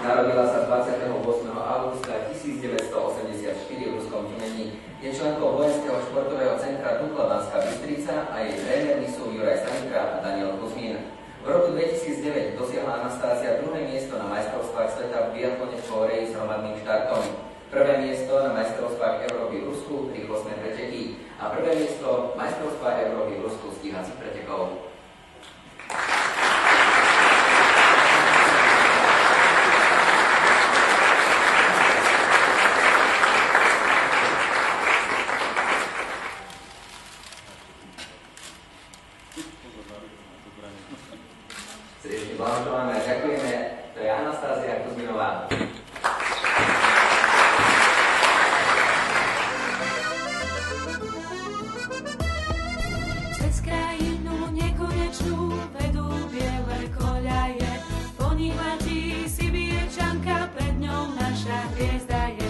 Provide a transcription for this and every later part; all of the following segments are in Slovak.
Narodila sa 28. augusta 1984 v Ruskom Tymeni. Je členkou vojenského športového centra Dukla Banská Bystrica a jej trénermi sú Juraj Sanika a Daniel Kuzmín. V roku 2009 dosiahla Anastázia druhé miesto na majstrovstvách sveta v biatlone v Koreji s hromadným štartom. Prvé miesto na majstrovstvách Európy v Rusku rýchlostné preteky a prvé miesto majstrovstvá Európy v Rusku stíhacích pretekov. Srdečne blahoželáme a ďakujeme. To je Anastázia Kuzminová. Cez krajinu nekonečnú vedú biele koľaje, po nich letí Sibírčanka, pred ňou naša hviezda je.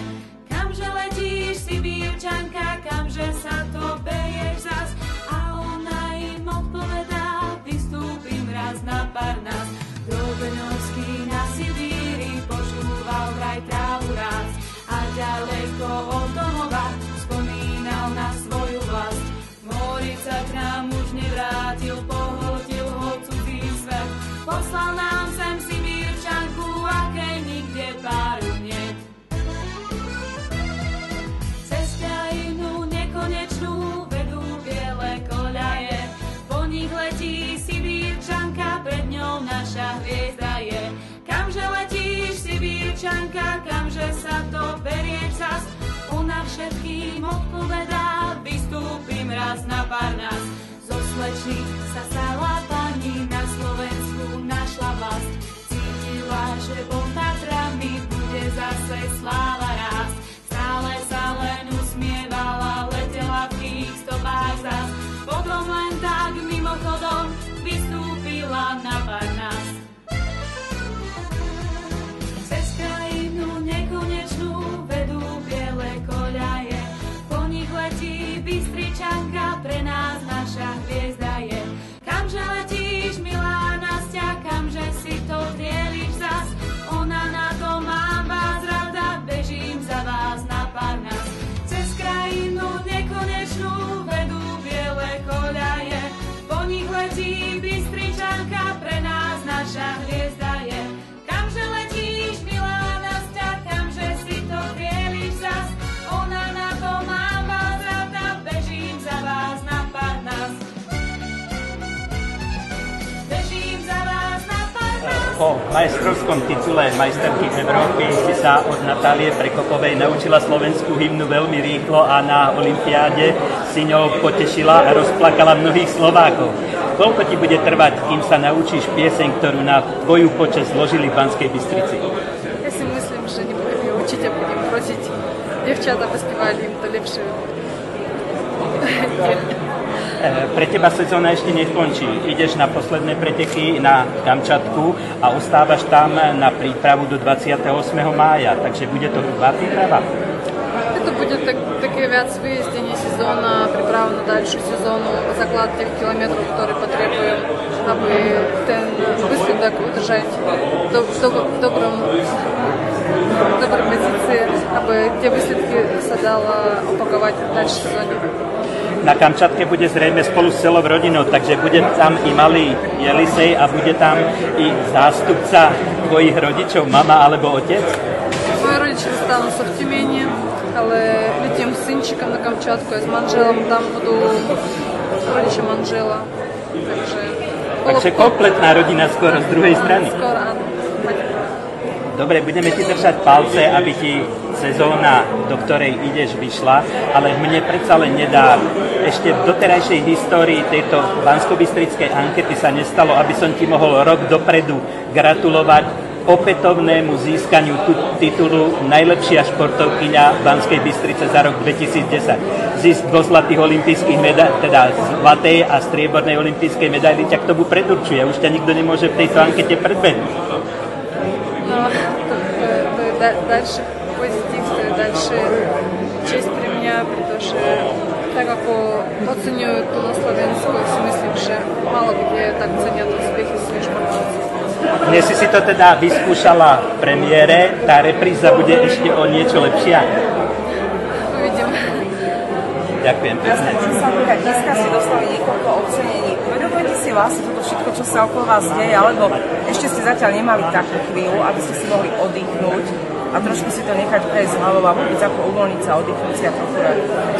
Kamže letíš, Sibírčanka, kamže sa to beješ zas? A ona im odpovedá, vystúpim raz na Parnás. Drobňovský na Sibíri počúval vraj trávu raz a ďaleko od domova spomínal na svoju vlast. Moriť sa k nám už nevrátil, pohltil ho cudzí svet. Poslal nám sem Sibírčanku, aké nikde páru nie. Cez krajinu nekonečnú vedú biele koľaje, po nich letí Sibírčanka, pred ňou naša hviezda je. Kamže letíš, Sibírčanka, kamže sa to berieš zas? Ona všetkým odpovedá, vystúpim raz na Parnás. Zo slečny sa stala pani, na Slovensku našla vlast. Cítila, že pod Tatrami bude zase sláva rásť. Stále sa len usmievala, letela v tých stopách zas. Potom len tak mimochodom vystúpila na Parnás. Cez krajinu nekonečnú vedú biele koľaje, po nich letí Bystričanka, pre nás naša hviezda je. Kamže letíš, milá Nastia, kamže si to drieliš zas? Ona na to mám vás rada, bežím za vás na Parnás. Cez krajinu nekonečnú vedú biele koľaje, po nich letí Bystričanka, pre nás naša hviezda je. Kamže letíš, milá Nastia, kamže si to drieliš zas? Ona na to mám vás rada, bežím za vás na Parnás. Bežím za vás na Parnás. Po majstrovskom titule majsterky Európy si sa od Natálie Prekopovej naučila slovenskú hymnu veľmi rýchlo a na olympiáde si ňou potešila a rozplakala mnohých Slovákov. Koľko ti bude trvať, kým sa naučíš pieseň, ktorú na tvoju počesť zložili v Banskej Bystrici? Ja si myslím, že nebudem ju učiť a budem prosiť devčata, pospievali im to lepšie. Pre teba sezóna ešte neskončí. Ideš na posledné preteky na Kamčatku a ostávaš tam na prípravu do 28. mája, takže bude to druhá príprava? Это будет такие вяз выездение сезона, приправа на дальшую сезону, заклад тех километров, которые потребуем, aby ten výsledok udržať v dobrej pozícii, aby tie výsledky sa dalo opakovať v ďalšej sezóne. Na Kamčatke bude zrejme spolu s celou rodinou, takže bude tam i malý Jelisej a bude tam i zástupca tvojich rodičov, mama alebo otec? Moji rodiče останутся в Тюмени, ale letím s synčíkom na Kamčatku a s manželom, tam budú rodiče manžela. Takže kompletná rodina skoro z druhej strany. Skoro, áno. Dobre, budeme ti držať palce, aby ti sezóna, do ktorej ideš, vyšla, ale mne predsa len nedá. Ešte v doterajšej histórii tejto banskobystrickej ankety sa nestalo, aby som ti mohol rok dopredu gratulovať opätovnému získaniu titulu najlepšia športovkyňa Banskej Bystrice za rok 2010. Zisk 2 zlatých olympijských medailí, teda zlatej a striebornej olympijskej medaily ťa k tomu predurčuje. Už ťa nikto nemôže v tejto ankete predbehnúť. Но дальше позитив, дальше честь при меня, потому что так как оценивают ту на Словенскую, в смысле, что мало где так ценят успехи своих спортсменов. Dnes si to teda vyskúšala v premiére, tá repríza bude ešte o niečo lepšia. Uvidím. Ďakujem pekne. Chcem sa opýtať, dneska si dostali niekoľko ocenení. Uvedomujete si vlastne toto všetko, čo sa okolo vás deje, alebo ešte ste zatiaľ nemali takú chvíľu, aby ste si mohli oddychnúť a trošku si to nechať prejsť hlavou a vôbec ako uvoľniť sa, oddychnúť si a trochu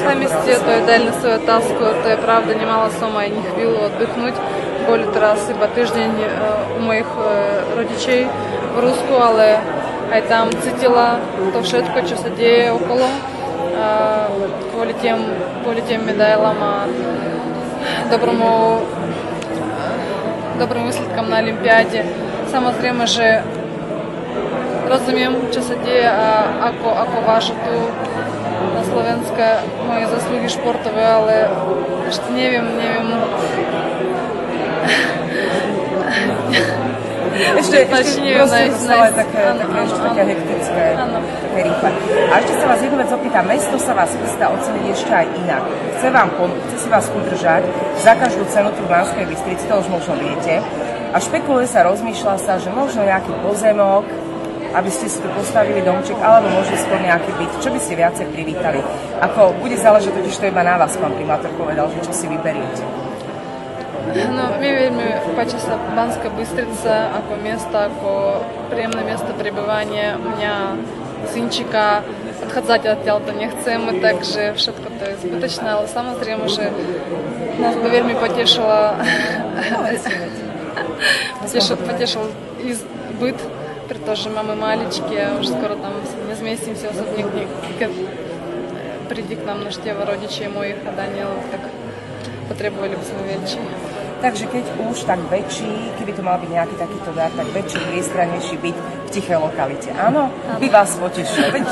Сами себе дали свою таску, то я правда не мала сама и не хвилу отдохнуть. Более раз хіба тиждень у моїх родичей в Руску, але ай там цитила то všetko, čo sa deje okolo, kvôli tým medailám a dobrým výsledkám na Олімпіаді. Samozrejme, že rozumiem, čo sa deje a ako vážu tu na Slovenska moje zasluhy športové, ale ešte neviem. Ešte proste to celé také hektické, také rýchle. A ešte sa vás jednu vec opýtam, mesto sa vás chystá oceniť ešte aj inak. Chce si vás udržať za každú cenu tu v Banskej Bystrici, to už možno viete. A špekuluje sa, rozmýšľa sa, že možno nejaký pozemok, aby ste si tu postavili domček, alebo možno skôr nejaký byt. Čo by ste viacej privítali? Ako bude záležať, totiž to iba na vás, pán primátor povedal, že čo si vyberiete. No, mi veľmi páči sa Banská Bystrica ako miesto, ako príjemné miesto prebývania. Mňa synčika odchádzať odtiaľ to nechceme, takže všetko to je zbytečné, ale samozrejme, že nás by veľmi потешил и byt, pretože máme maličky a už skoro tam nezmiestимся osobne, keď príde k nám návšteva rodičia mojich a Danielov, tak potrebovali by sme väčší. Takže keď už, tak väčší, keby to mal byť nejaký takýto dar, tak väčší, priestranejší byt v tichej lokalite. Áno? By vás potešilo. Veď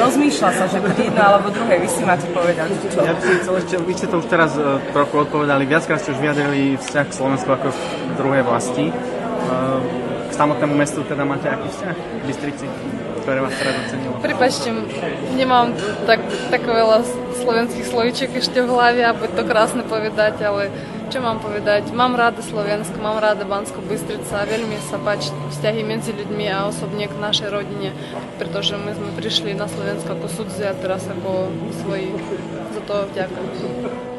rozmýšľa sa, že bude jedno alebo druhé. Vy si máte povedať. Čo? Ja by som chcel ešte, vy ste to už teraz trochu odpovedali. Viackrát ste už vyjadrili vzťah k Slovensku ako v druhej vlasti. K samotnému mestu teda máte aký vzťah v Bystrici, ktoré vás teraz ocenilo? Prepačte, nemám tak veľa slovenských slovíček ešte v hlave, aby to krásne povedať, ale čo mám povedať? Mám rada Slovensko, mám rada Banskú Bystricu a veľmi sa páči vzťahy medzi ľuďmi a osobne k našej rodine, pretože my sme prišli na Slovensko ako sudzi a teraz ako svoji. Za to ďakujem.